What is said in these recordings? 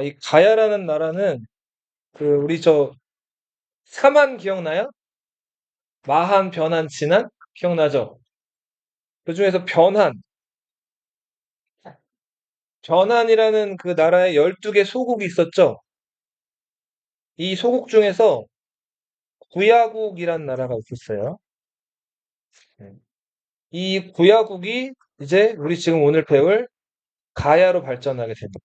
이 가야라는 나라는 우리 저 사만 기억나요? 마한, 변한, 진한? 기억나죠? 그중에서 변한이라는 그 나라에 12개 소국이 있었죠. 이 소국 중에서 구야국이란 나라가 있었어요. 네. 이 구야국이 이제 우리 지금 오늘 배울 가야로 발전하게 됩니다.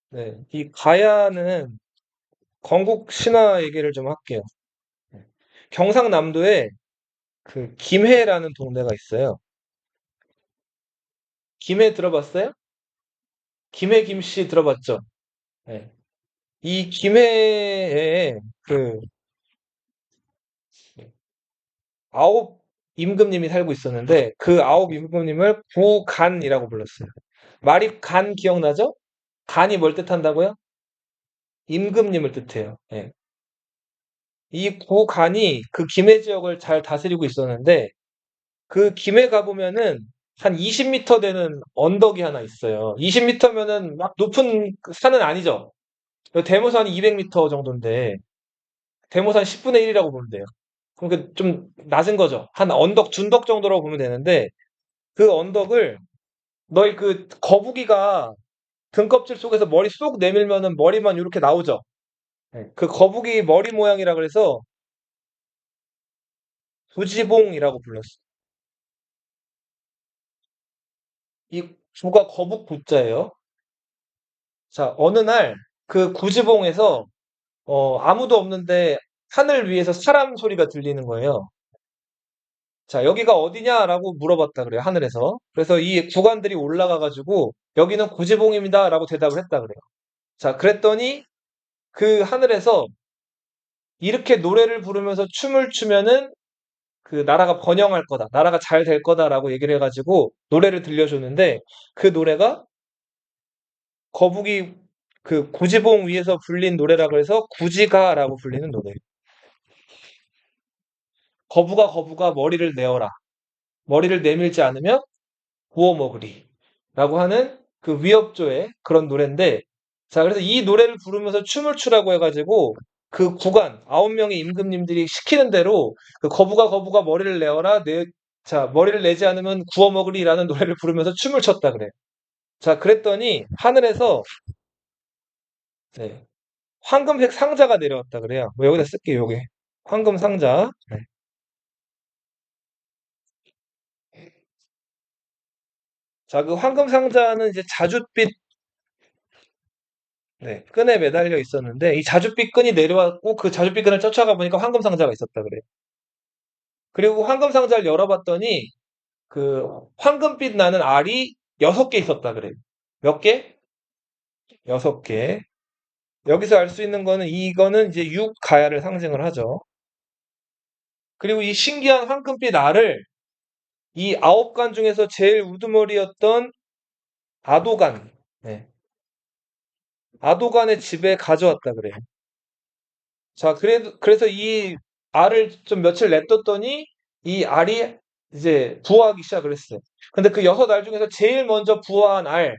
네. 이 가야는 건국 신화 얘기를 좀 할게요. 네. 경상남도에 그 김해라는 동네가 있어요. 김해 들어봤어요? 김해 김씨 들어봤죠? 네. 이 김해에 그 아홉 임금님이 살고 있었는데 그 아홉 임금님을 구간이라고 불렀어요. 말이 간 기억나죠? 간이 뭘 뜻한다고요? 임금님을 뜻해요. 예. 이 구간이 그 김해 지역을 잘 다스리고 있었는데 그 김해 가보면은 한 20m 되는 언덕이 하나 있어요. 20m면은 막 높은 그 산은 아니죠. 대모산 200m 정도인데 대모산 10분의 1이라고 보면 돼요. 그럼 좀 낮은 거죠. 한 언덕, 둔덕 정도라고 보면 되는데 그 언덕을 너희 그 거북이가 등껍질 속에서 머리 쏙 내밀면은 머리만 이렇게 나오죠. 네. 그 거북이 머리 모양이라 그래서 구지봉이라고 불렀어. 이 구가 거북 구자예요. 자, 어느 날 그 구지봉에서 아무도 없는데 하늘 위에서 사람 소리가 들리는 거예요. 자, 여기가 어디냐라고 물어봤다 그래요, 하늘에서. 그래서 이 구관들이 올라가가지고 여기는 구지봉입니다라고 대답을 했다 그래요. 자, 그랬더니 그 하늘에서 이렇게 노래를 부르면서 춤을 추면은 그 나라가 번영할 거다. 나라가 잘 될 거다라고 얘기를 해가지고 노래를 들려줬는데 그 노래가 거북이 그 구지봉 위에서 불린 노래라 그래서 구지가라고 불리는 노래. 거북아 거북아 머리를 내어라. 머리를 내밀지 않으면 구워 먹으리. 라고 하는 그 위협조의 그런 노래인데 자 그래서 이 노래를 부르면서 춤을 추라고 해가지고 그 구간 9명의 임금님들이 시키는 대로 그 거북아 거북아 머리를 내어라 자 머리를 내지 않으면 구워 먹으리라는 노래를 부르면서 춤을 췄다 그래요. 자 그랬더니 하늘에서 네, 황금색 상자가 내려왔다 그래요. 뭐 여기다 쓸게요 요게 황금 상자. 네. 자 그 황금 상자는 이제 자줏빛 네, 끈에 매달려 있었는데 이 자줏빛 끈이 내려왔고 그 자줏빛 끈을 쫓아가 보니까 황금 상자가 있었다 그래요. 그리고 황금 상자를 열어봤더니 그 황금빛 나는 알이 6개 있었다 그래요. 몇 개? 6개. 여기서 알 수 있는 거는 이거는 이제 육가야를 상징을 하죠. 그리고 이 신기한 황금빛 알을 이 9간 중에서 제일 우두머리였던 아도간, 네, 아도간의 집에 가져왔다 그래요. 자, 그래서 이 알을 좀 며칠 냅뒀더니 이 알이 이제 부화하기 시작을 했어요. 근데 그 6알 중에서 제일 먼저 부화한 알,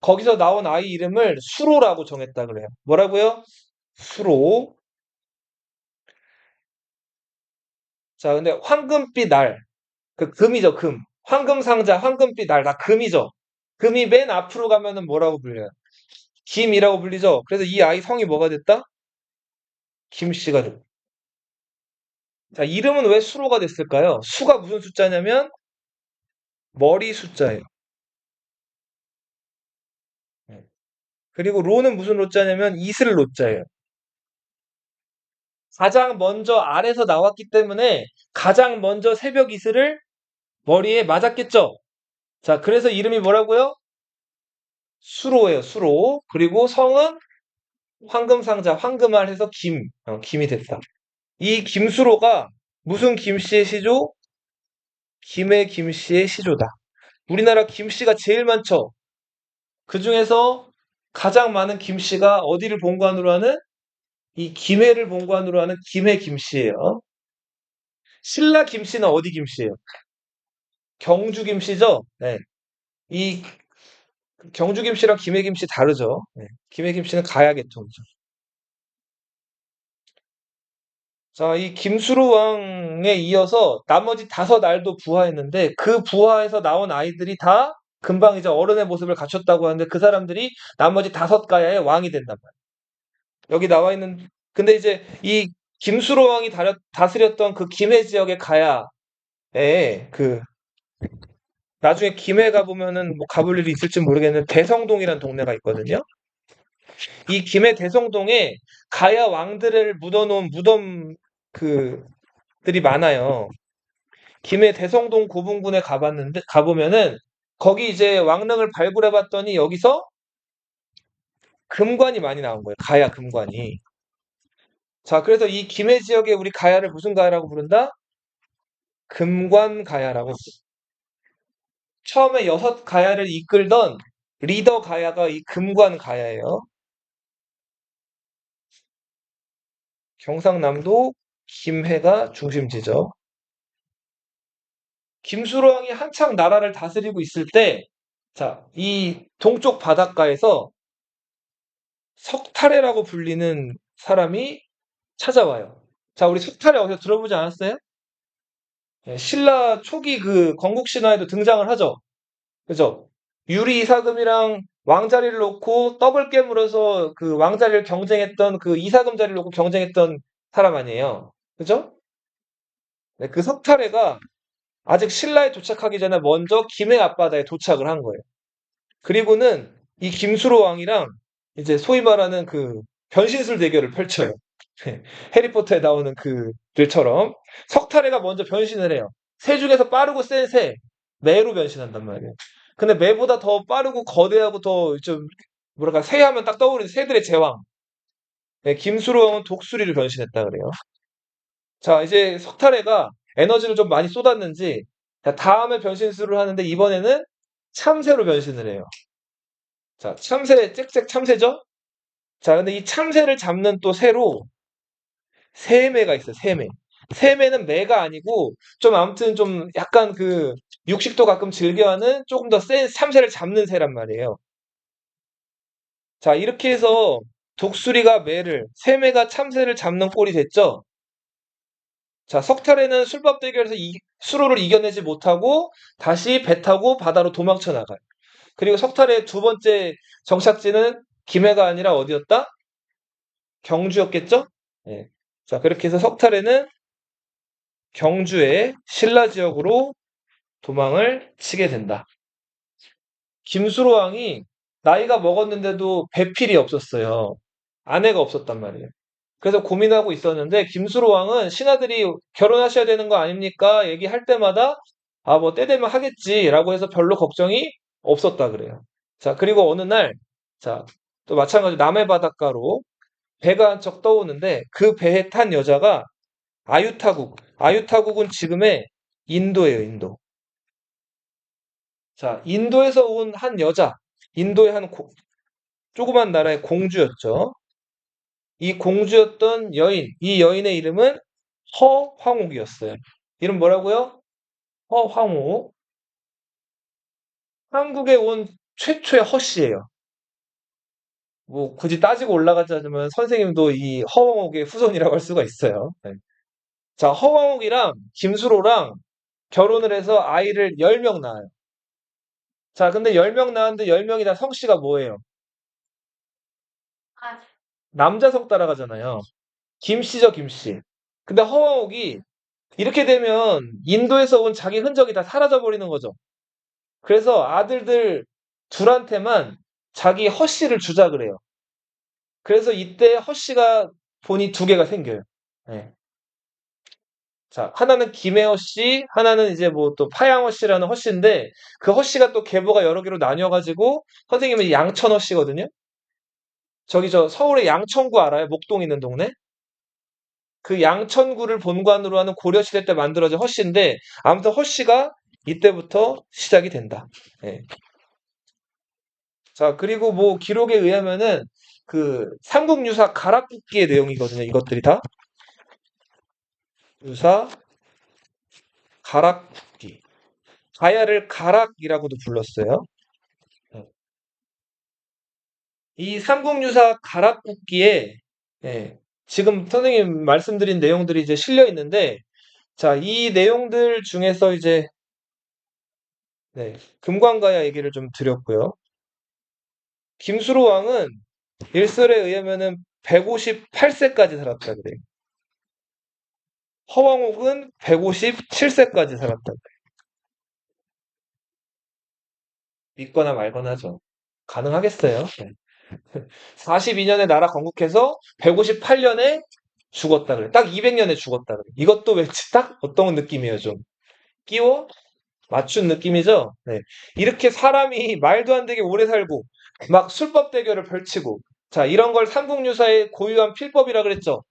거기서 나온 아이 이름을 수로라고 정했다 그래요. 뭐라고요? 수로. 자, 근데 황금빛 알, 그 금이죠, 금. 황금 상자, 황금빛 알, 다 금이죠. 금이 맨 앞으로 가면은 뭐라고 불려요? 김이라고 불리죠. 그래서 이 아이 성이 뭐가 됐다? 김씨가 됐다. 자, 이름은 왜 수로가 됐을까요? 수가 무슨 숫자냐면 머리 숫자예요. 네. 그리고 로는 무슨 로자냐면 이슬 로자예요. 가장 먼저 알에서 나왔기 때문에 가장 먼저 새벽 이슬을 머리에 맞았겠죠. 자, 그래서 이름이 뭐라고요? 수로예요, 수로. 그리고 성은 황금상자, 황금알 해서 김이 됐다. 이 김수로가 무슨 김씨의 시조? 김의 김씨의 시조다. 우리나라 김씨가 제일 많죠. 그 중에서 가장 많은 김씨가 어디를 본관으로 하는? 이 김해를 본관으로 하는 김해 김씨예요. 신라 김씨는 어디 김씨예요? 경주 김씨죠? 네. 이 경주 김씨랑 김해 김씨 다르죠? 네. 김해 김씨는 가야 계통이죠. 자, 이 김수로 왕에 이어서 나머지 다섯 알도 부화했는데 그 부화에서 나온 아이들이 다 금방 이제 어른의 모습을 갖췄다고 하는데 그 사람들이 나머지 다섯 가야의 왕이 된단 말이에요. 여기 나와 있는 근데 이제 이 김수로 왕이 다스렸던 그 김해 지역의 가야에 그 나중에 김해 가보면은 뭐 가볼 일이 있을지 모르겠는데 대성동이라는 동네가 있거든요. 이 김해 대성동에 가야 왕들을 묻어놓은 무덤 그들이 많아요. 김해 대성동 고분군에 가보면은 거기 이제 왕릉을 발굴해봤더니 여기서 금관이 많이 나온 거예요. 가야 금관이. 자, 그래서 이 김해 지역에 우리 가야를 무슨 가야라고 부른다? 금관 가야라고. 처음에 여섯 가야를 이끌던 리더 가야가 이 금관 가야예요. 경상남도 김해가 중심지죠. 김수로왕이 한창 나라를 다스리고 있을 때, 자, 이 동쪽 바닷가에서 석탈해라고 불리는 사람이 찾아와요. 자, 우리 석탈해 어디서 들어보지 않았어요? 예, 신라 초기 그 건국신화에도 등장을 하죠. 그죠? 유리 이사금이랑 왕자리를 놓고 떡을 깨물어서 그 왕자리를 경쟁했던 그 이사금 자리를 놓고 경쟁했던 사람 아니에요. 그죠? 네, 그 석탈해가 아직 신라에 도착하기 전에 먼저 김해 앞바다에 도착을 한 거예요. 그리고는 이 김수로 왕이랑 이제 소위 말하는 그 변신술 대결을 펼쳐요. 해리포터에 나오는 그들처럼 석탈해가 먼저 변신을 해요. 새 중에서 빠르고 센 새, 매로 변신한단 말이에요. 근데 매보다 더 빠르고 거대하고 더 좀 뭐랄까 새 하면 딱 떠오르는 새들의 제왕. 네, 김수로 왕은 독수리를 변신했다 그래요. 자, 이제 석탈해가 에너지를 좀 많이 쏟았는지 자, 다음에 변신술을 하는데 이번에는 참새로 변신을 해요. 자, 참새, 짹짹 참새죠? 자, 근데 이 참새를 잡는 또 새로 새매가 있어요, 새매. 새매는 매가 아니고 좀 아무튼 좀 약간 그 육식도 가끔 즐겨하는 조금 더 센 참새를 잡는 새란 말이에요. 자, 이렇게 해서 독수리가 매를, 새매가 참새를 잡는 꼴이 됐죠? 자, 석탈에는 술밥 대결에서 수로를 이겨내지 못하고 다시 배 타고 바다로 도망쳐 나가요. 그리고 석탈의 두 번째 정착지는 김해가 아니라 어디였다? 경주였겠죠? 예. 자, 그렇게 해서 석탈에는 경주의 신라 지역으로 도망을 치게 된다. 김수로 왕이 나이가 먹었는데도 배필이 없었어요. 아내가 없었단 말이에요. 그래서 고민하고 있었는데 김수로 왕은 신하들이 결혼하셔야 되는 거 아닙니까? 얘기할 때마다 아, 뭐 때 되면 하겠지라고 해서 별로 걱정이 없었다 그래요. 자, 그리고 어느 날 자, 또 마찬가지로 남해 바닷가로 배가 한 척 떠오는데 그 배에 탄 여자가 아유타국. 아유타국은 지금의 인도예요, 인도. 자, 인도에서 온 한 여자. 인도의 한 조그만 나라의 공주였죠. 이 공주였던 여인. 이 여인의 이름은 허황옥이었어요. 이름 뭐라고요? 허황옥. 한국에 온 최초의 허씨예요. 뭐 굳이 따지고 올라가자면 선생님도 이 허황옥의 후손이라고 할 수가 있어요. 네. 자, 허황옥이랑 김수로랑 결혼을 해서 아이를 10명 낳아요. 자, 근데 10명 낳았는데 10명이 다 성씨가 뭐예요? 남자 성 따라가잖아요. 김씨죠, 김씨. 근데 허황옥이 이렇게 되면 인도에서 온 자기 흔적이 다 사라져 버리는 거죠. 그래서 아들들 둘한테만 자기 허씨를 주자 그래요. 그래서 이때 허씨가 본이 두 개가 생겨요. 네. 자, 하나는 김혜허 씨, 하나는 이제 뭐 또 파양허 씨라는 허 씨인데 그 허 씨가 또 계보가 여러 개로 나뉘어가지고 선생님은 양천허 씨거든요. 저기 저 서울의 양천구 알아요? 목동 있는 동네? 그 양천구를 본관으로 하는 고려시대 때 만들어진 허 씨인데 아무튼 허 씨가 이때부터 시작이 된다. 예. 자, 그리고 뭐 기록에 의하면은 그 삼국유사 가락국기의 내용이거든요. 이것들이 다. 유사 가락국기. 가야를 가락이라고도 불렀어요. 네. 이 삼국유사 가락국기에 예, 지금 선생님 말씀드린 내용들이 이제 실려 있는데, 자, 이 내용들 중에서 이제 네, 금관가야 얘기를 좀 드렸고요. 김수로 왕은 일설에 의하면은 158세까지 살았다 그래요. 허왕옥은 157세까지 살았다. 믿거나 말거나죠. 가능하겠어요? 네. 42년에 나라 건국해서 158년에 죽었다 그래. 딱 200년에 죽었다 그래. 이것도 왠지 딱 어떤 느낌이에요, 좀. 끼워 맞춘 느낌이죠? 네. 이렇게 사람이 말도 안 되게 오래 살고, 막 술법 대결을 펼치고, 자, 이런 걸 삼국유사의 고유한 필법이라 그랬죠?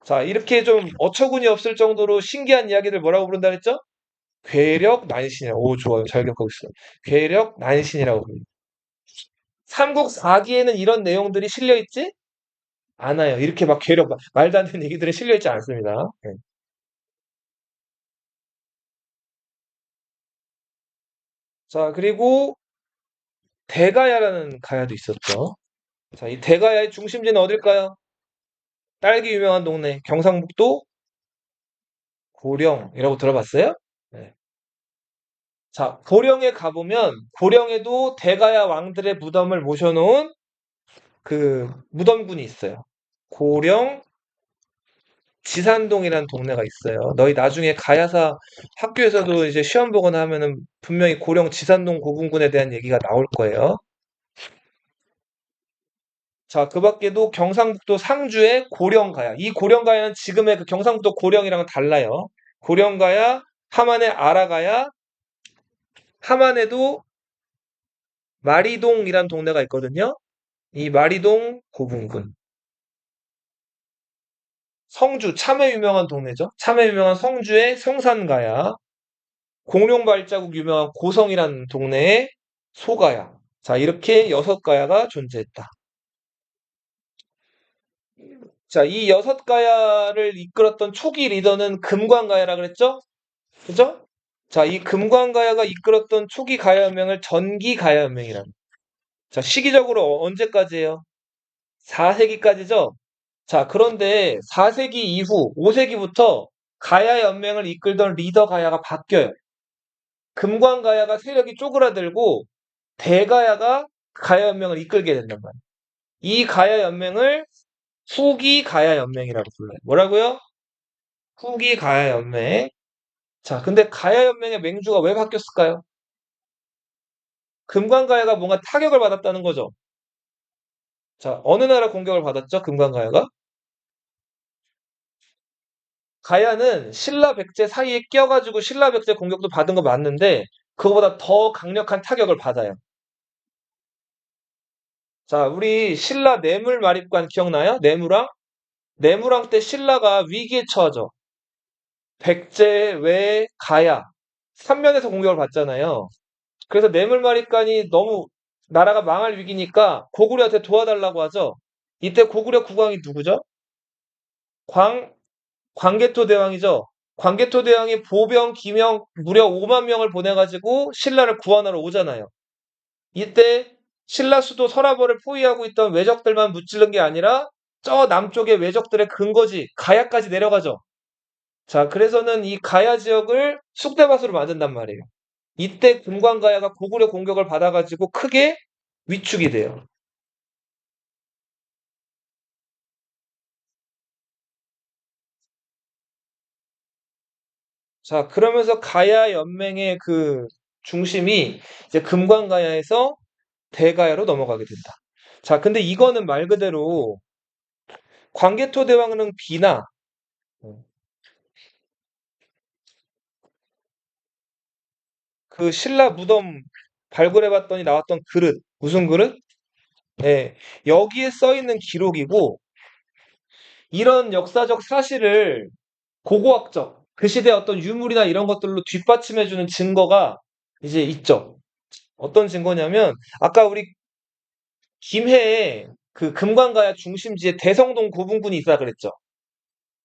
자, 이렇게 좀 어처구니 없을 정도로 신기한 이야기들 뭐라고 부른다 그랬죠? 괴력 난신이라고. 오, 좋아요. 잘 기억하고 있어요. 괴력 난신이라고 부릅니다. 삼국 4기에는 이런 내용들이 실려 있지 않아요. 이렇게 막 괴력, 말도 안 되는 얘기들이 실려 있지 않습니다. 네. 자, 그리고 대가야라는 가야도 있었죠. 자, 이 대가야의 중심지는 어딜까요? 딸기 유명한 동네, 경상북도 고령이라고 들어봤어요? 네. 자, 고령에 가보면 고령에도 대가야 왕들의 무덤을 모셔놓은 그 무덤군이 있어요. 고령 지산동이라는 동네가 있어요. 너희 나중에 가야사 학교에서도 이제 시험 보거나 하면은 분명히 고령 지산동 고분군에 대한 얘기가 나올 거예요. 자, 그 밖에도 경상북도 상주의 고령가야. 이 고령가야는 지금의 그 경상북도 고령이랑은 달라요. 고령가야, 함안의 아라가야, 함안에도 마리동이란 동네가 있거든요. 이 마리동 고분군. 성주, 참외 유명한 동네죠. 참외 유명한 성주의 성산가야. 공룡 발자국 유명한 고성이라는 동네의 소가야. 자, 이렇게 여섯 가야가 존재했다. 자, 이 여섯 가야를 이끌었던 초기 리더는 금관가야라 그랬죠? 그죠? 자, 이 금관가야가 이끌었던 초기 가야연맹을 전기가야연맹이라는. 자, 시기적으로 언제까지예요? 4세기까지죠? 자, 그런데 4세기 이후 5세기부터 가야연맹을 이끌던 리더 가야가 바뀌어요. 금관가야가 세력이 쪼그라들고 대가야가 가야연맹을 이끌게 된단 말이에요. 이 가야연맹을 후기 가야연맹이라고 불러요. 뭐라고요? 후기 가야연맹. 자, 근데 가야연맹의 맹주가 왜 바뀌었을까요? 금관가야가 뭔가 타격을 받았다는 거죠. 자, 어느 나라 공격을 받았죠? 금관가야가? 가야는 신라 백제 사이에 껴가지고 신라 백제 공격도 받은 거 맞는데 그거보다 더 강력한 타격을 받아요. 자, 우리 신라 뇌물마립관 기억나요? 뇌물왕? 뇌물왕 때 신라가 위기에 처하죠. 백제, 외, 가야 3면에서 공격을 받잖아요. 그래서 뇌물마립관이 너무 나라가 망할 위기니까 고구려한테 도와달라고 하죠. 이때 고구려 국왕이 누구죠? 광 광개토 대왕이죠. 광개토 대왕이 보병, 기명 무려 5만 명을 보내가지고 신라를 구원하러 오잖아요. 이때 신라 수도 서라벌을 포위하고 있던 왜적들만 무찌른 게 아니라 저 남쪽의 왜적들의 근거지 가야까지 내려가죠. 자, 그래서는 이 가야 지역을 쑥대밭으로 만든단 말이에요. 이때 금관가야가 고구려 공격을 받아가지고 크게 위축이 돼요. 자, 그러면서 가야 연맹의 그 중심이 이제 금관가야에서 대가야로 넘어가게 된다. 자, 근데 이거는 말 그대로 광개토 대왕은 비나 그 신라 무덤 발굴해 봤더니 나왔던 그릇, 무슨 그릇? 네, 여기에 써 있는 기록이고 이런 역사적 사실을 고고학적 그 시대 어떤 유물이나 이런 것들로 뒷받침해 주는 증거가 이제 있죠. 어떤 증거냐면 아까 우리 김해에 그 금관가야 중심지에 대성동 고분군이 있다 그랬죠.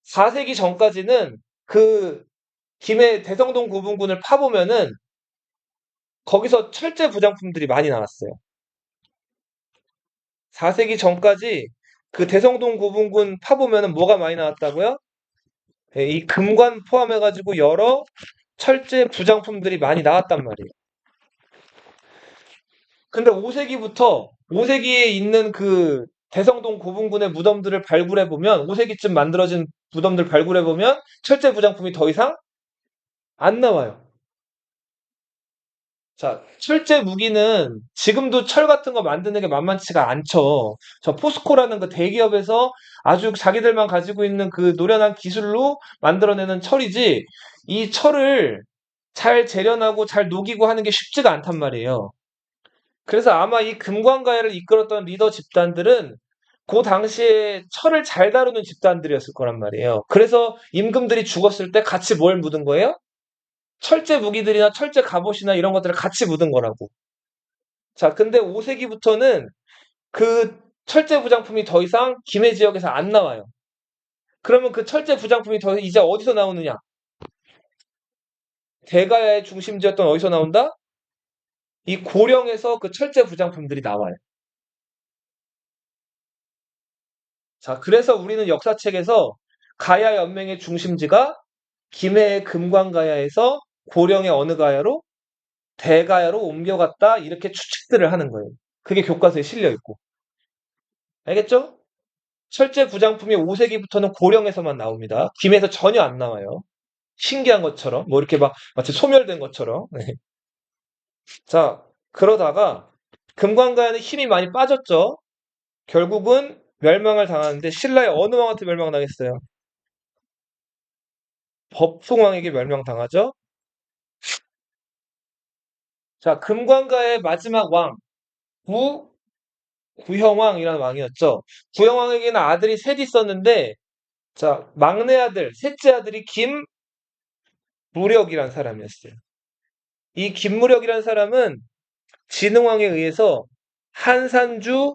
4세기 전까지는 그 김해 대성동 고분군을 파보면은 거기서 철제 부장품들이 많이 나왔어요. 4세기 전까지 그 대성동 고분군 파보면은 뭐가 많이 나왔다고요? 예, 이 금관 포함해가지고 여러 철제 부장품들이 많이 나왔단 말이에요. 근데 5세기에 있는 그 대성동 고분군의 무덤들을 발굴해보면, 5세기쯤 만들어진 무덤들 발굴해보면 철제 부장품이 더 이상 안 나와요. 자, 철제 무기는 지금도 철 같은 거 만드는 게 만만치가 않죠. 저 포스코라는 그 대기업에서 아주 자기들만 가지고 있는 그 노련한 기술로 만들어내는 철이지, 이 철을 잘 재련하고 잘 녹이고 하는 게 쉽지가 않단 말이에요. 그래서 아마 이 금관가야를 이끌었던 리더 집단들은 그 당시에 철을 잘 다루는 집단들이었을 거란 말이에요. 그래서 임금들이 죽었을 때 같이 뭘 묻은 거예요? 철제 무기들이나 철제 갑옷이나 이런 것들을 같이 묻은 거라고. 자, 근데 5세기부터는 그 철제 부장품이 더 이상 김해 지역에서 안 나와요. 그러면 그 철제 부장품이 더 이제 어디서 나오느냐? 대가야의 중심지였던 어디서 나온다? 이 고령에서 그 철제 부장품들이 나와요. 자, 그래서 우리는 역사책에서 가야 연맹의 중심지가 김해의 금관가야에서 고령의 어느 가야로? 대가야로 옮겨갔다, 이렇게 추측들을 하는 거예요. 그게 교과서에 실려 있고. 알겠죠? 철제 부장품이 5세기부터는 고령에서만 나옵니다. 김해에서 전혀 안 나와요. 신기한 것처럼, 뭐 이렇게 막 마치 소멸된 것처럼. 네. 자, 그러다가 금관가야는 힘이 많이 빠졌죠. 결국은 멸망을 당하는데, 신라의 어느 왕한테 멸망당했어요? 법송왕에게 멸망당하죠. 자, 금관가의 마지막 왕, 구형왕이라는 왕이었죠. 구형왕에게는 아들이 셋 있었는데, 자, 막내 아들, 셋째 아들이 김무력이란 사람이었어요. 이 김무력이란 사람은 진흥왕에 의해서 한산주,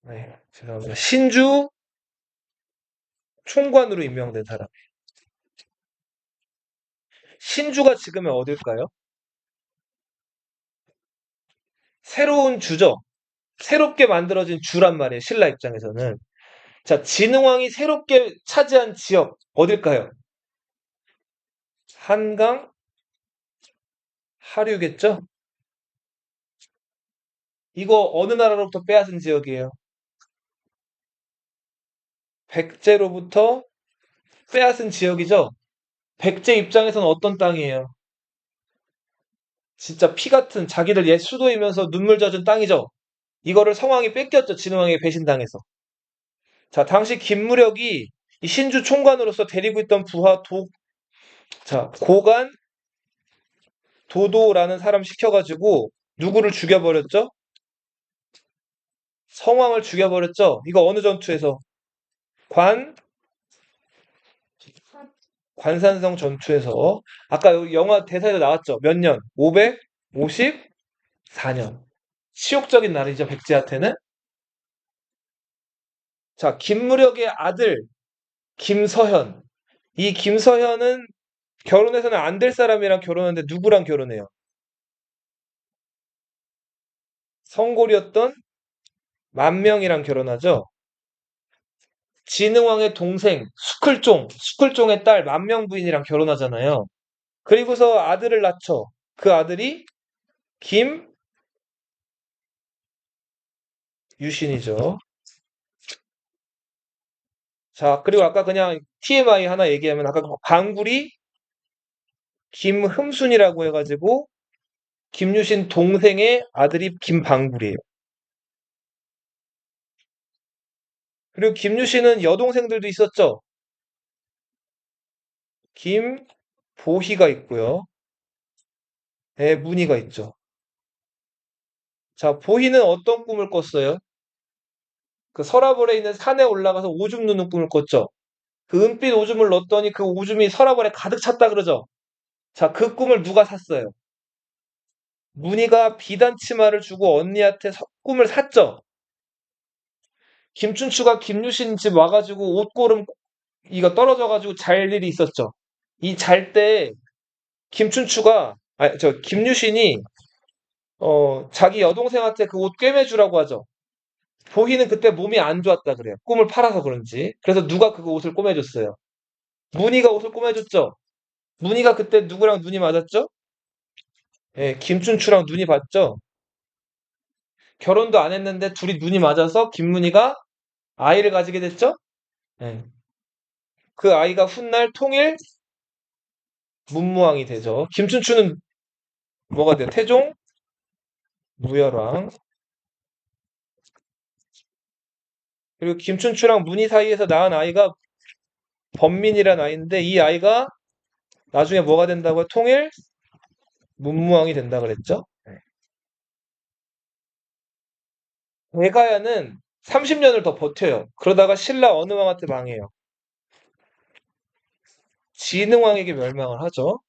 네, 죄송합니다. 신주 총관으로 임명된 사람. 신주가 지금은 어딜까요? 새로운 주죠. 새롭게 만들어진 주란 말이에요. 신라 입장에서는. 자, 진흥왕이 새롭게 차지한 지역 어딜까요? 한강 하류겠죠? 이거 어느 나라로부터 빼앗은 지역이에요? 백제로부터 빼앗은 지역이죠? 백제 입장에서는 어떤 땅이에요? 진짜 피 같은 자기들 옛 수도이면서 눈물 젖은 땅이죠? 이거를 성왕이 뺏겼죠. 진흥왕에게 배신당해서. 자, 당시 김무력이 이 신주 총관으로서 데리고 있던 부하 고간 도도라는 사람 시켜가지고 누구를 죽여버렸죠? 성왕을 죽여버렸죠? 이거 어느 전투에서? 관, 관산성 전투에서. 아까 여기 영화 대사에도 나왔죠? 몇 년? 554년. 치욕적인 날이죠, 백제한테는. 자, 김무력의 아들, 김서현. 이 김서현은 결혼해서는 안 될 사람이랑 결혼하는데 누구랑 결혼해요? 성골이었던 만명이랑 결혼하죠. 진흥왕의 동생 수클종의 딸 만명 부인이랑 결혼하잖아요. 그리고서 아들을 낳죠. 그 아들이 김유신이죠. 자, 그리고 아까 그냥 TMI 하나 얘기하면 아까 방굴이 김흠순이라고 해가지고 김유신 동생의 아들이 김방굴이에요. 그리고 김유신은 여동생들도 있었죠. 김보희가 있고요. 네, 문희가 있죠. 자, 보희는 어떤 꿈을 꿨어요? 그 서라벌에 있는 산에 올라가서 오줌 누는 꿈을 꿨죠. 그 은빛 오줌을 넣었더니 그 오줌이 서라벌에 가득 찼다 그러죠. 자, 그 꿈을 누가 샀어요? 문희가 비단 치마를 주고 언니한테 꿈을 샀죠. 김춘추가 김유신 집 와가지고 옷고름 이거 떨어져가지고 잘 일이 있었죠. 이 잘 때 김춘추가, 김유신이, 자기 여동생한테 그 옷 꿰매주라고 하죠. 보희는 그때 몸이 안 좋았다 그래요. 꿈을 팔아서 그런지. 그래서 누가 그 옷을 꼬매줬어요? 문희가 옷을 꼬매줬죠. 문희가 그때 누구랑 눈이 맞았죠? 예, 김춘추랑 눈이 맞죠. 결혼도 안 했는데 둘이 눈이 맞아서 김문희가 아이를 가지게 됐죠. 예. 그 아이가 훗날 통일 문무왕이 되죠. 김춘추는 뭐가 돼요? 태종 무열왕. 그리고 김춘추랑 문희 사이에서 낳은 아이가 범민이라는 아이인데 이 아이가 나중에 뭐가 된다고요? 통일 문무왕이 된다 그랬죠. 대가야는 30년을 더 버텨요. 그러다가 신라 어느 왕한테 망해요. 진흥왕에게 멸망을 하죠.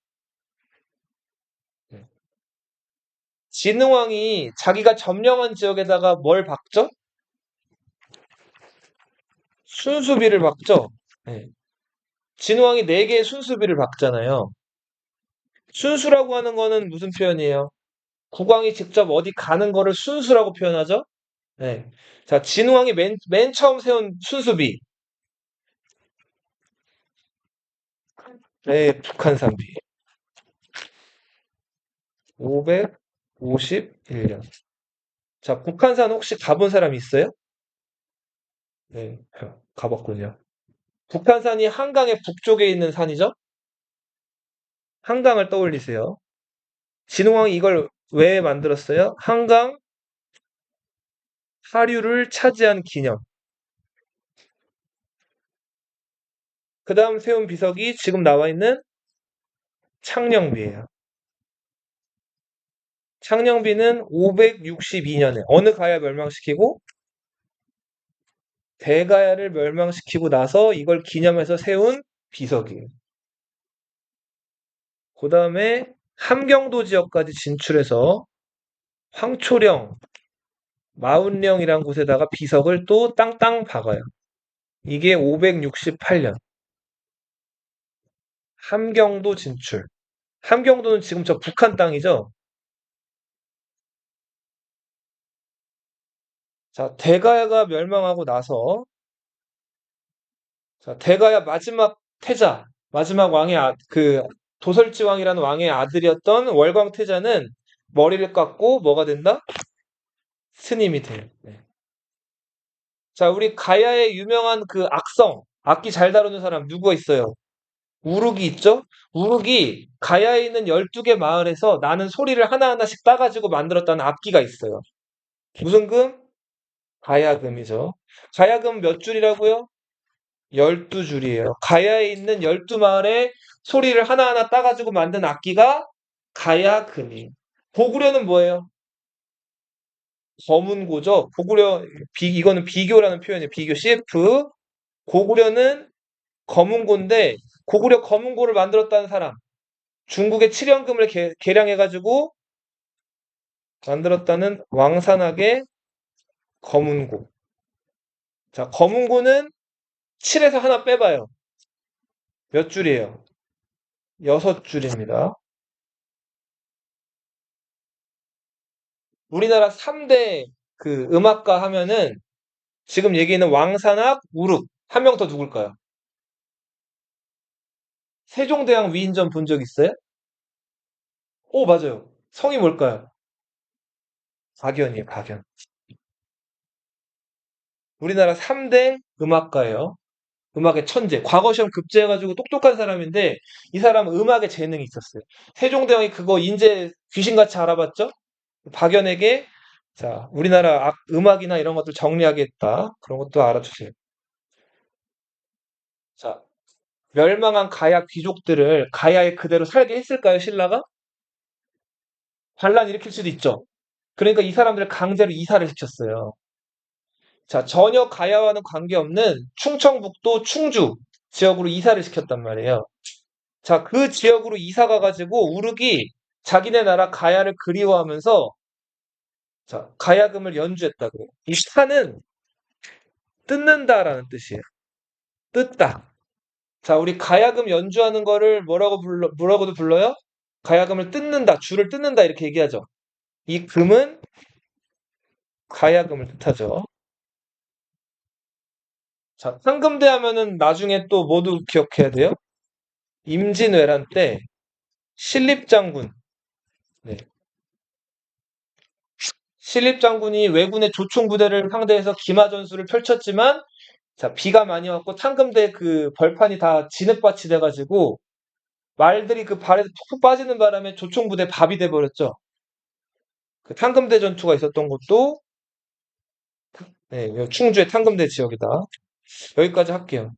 진흥왕이 자기가 점령한 지역에다가 뭘 박죠? 순수비를 박죠. 네. 진흥왕이 4개의 순수비를 박잖아요. 순수라고 하는 거는 무슨 표현이에요? 국왕이 직접 어디 가는 거를 순수라고 표현하죠? 네. 자, 진흥왕이 맨 처음 세운 순수비. 네, 북한산비. 551년. 자, 북한산 혹시 가본 사람 있어요? 네, 가봤군요. 북한산이 한강의 북쪽에 있는 산이죠? 한강을 떠올리세요. 진흥왕이 이걸 왜 만들었어요? 한강 하류를 차지한 기념. 그 다음 세운 비석이 지금 나와 있는 창녕비예요. 창녕비는 562년에 어느 가야 멸망시키고 대가야를 멸망시키고 나서 이걸 기념해서 세운 비석이에요. 그 다음에 함경도 지역까지 진출해서 황초령, 마운령이란 곳에다가 비석을 또 땅땅 박아요. 이게 568년. 함경도 진출. 함경도는 지금 저 북한 땅이죠. 자, 대가야가 멸망하고 나서 자, 대가야 마지막 태자, 마지막 왕의 그 도설지 왕이라는 왕의 아들이었던 월광 태자는 머리를 깎고 뭐가 된다? 스님이 돼요. 네. 자, 우리 가야의 유명한 그 악성, 악기 잘 다루는 사람 누구가 있어요? 우룩이 있죠? 우룩이 가야에 있는 12개 마을에서 나는 소리를 하나하나씩 따가지고 만들었다는 악기가 있어요. 무슨 금? 가야금이죠. 가야금 몇 줄이라고요? 12줄이에요. 가야에 있는 12마을의 소리를 하나하나 따가지고 만든 악기가 가야금이에요. 고구려는 뭐예요? 검은고죠. 고구려, 이거는 비교라는 표현이에요. 비교, CF. 고구려는 검은고인데, 고구려 검은고를 만들었다는 사람. 중국의 칠연금을 계량해가지고 만들었다는 왕산악의 검은고. 자, 검은고는 7에서 하나 빼봐요. 몇 줄이에요? 6줄입니다. 우리나라 3대 그 음악가 하면은 지금 얘기하는 왕산악, 우룩. 한 명 더 누굴까요? 세종대왕 위인전 본 적 있어요? 오, 맞아요. 성이 뭘까요? 박연이에요, 박연. 우리나라 3대 음악가예요. 음악의 천재. 과거 시험 급제해가지고 똑똑한 사람인데 이 사람은 음악에 재능이 있었어요. 세종대왕이 그거 인재 귀신같이 알아봤죠? 박연에게 자, 우리나라 음악이나 이런 것들 정리하겠다. 그런 것도 알아주세요. 자, 멸망한 가야 귀족들을 가야에 그대로 살게 했을까요, 신라가? 반란 일으킬 수도 있죠. 그러니까 이 사람들을 강제로 이사를 시켰어요. 자, 전혀 가야와는 관계없는 충청북도 충주 지역으로 이사를 시켰단 말이에요. 자, 그 지역으로 이사 가가지고 우르기 자기네 나라 가야를 그리워하면서 자, 가야금을 연주했다고. 이 타는 뜯는다라는 뜻이에요. 뜯다. 자, 우리 가야금 연주하는 거를 뭐라고도 불러요? 가야금을 뜯는다, 줄을 뜯는다 이렇게 얘기하죠. 이 금은 가야금을 뜻하죠. 자, 상금대 하면은 나중에 또 모두 기억해야 돼요. 임진왜란 때 신립장군, 네. 신립장군이 왜군의 조총부대를 상대해서 기마전술을 펼쳤지만, 자, 비가 많이 왔고 상금대 그 벌판이 다 진흙밭이 돼가지고 말들이 그 발에서 푹 빠지는 바람에 조총부대 밥이 돼버렸죠. 그 상금대 전투가 있었던 곳도 네, 충주의 탕금대 지역이다. 여기까지 할게요.